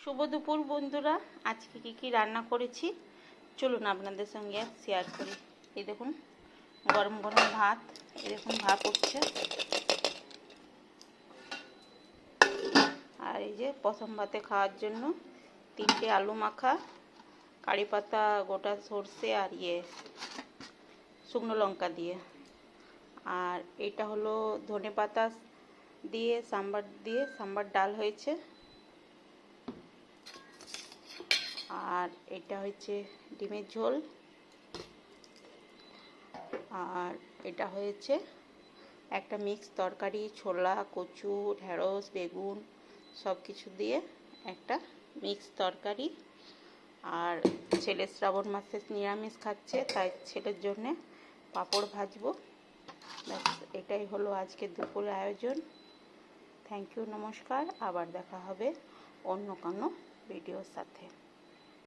শুভ দুপুর বন্ধুরা, আজকে কি রান্না করেছি চলুন আপনাদের সঙ্গে শেয়ার করি। এই দেখুন গরম গরম ভাত, এই দেখুন ভাত উঠছে। আর এই যে প্রথম ভাতে খাওয়ার জন্য 3টে আলু মাখা, কারি পাতা, গোটা সর্ষে আর শুকনো লঙ্কা দিয়ে। আর এটা হলো ধনে পাতা দিয়ে সাম্বার ডাল হয়েছে। আর এটা হচ্ছে ডিমের ঝোল। আর এটা হয়েছে একটা মিক্স তরকারি, ছোলা, কচু, ঢেঁড়স, বেগুন সব কিছু দিয়ে একটা মিক্স তরকারি। আর ছেলে শ্রাবণ মাসে নিরামিষ খাচ্ছে, তাই ছেলের জন্যে পাঁপড় ভাজবো। ব্যাস, এটাই হলো আজকে দুপুরের আয়োজন। থ্যাংক ইউ, নমস্কার। আবার দেখা হবে অন্য কোনো ভিডিওর সাথে।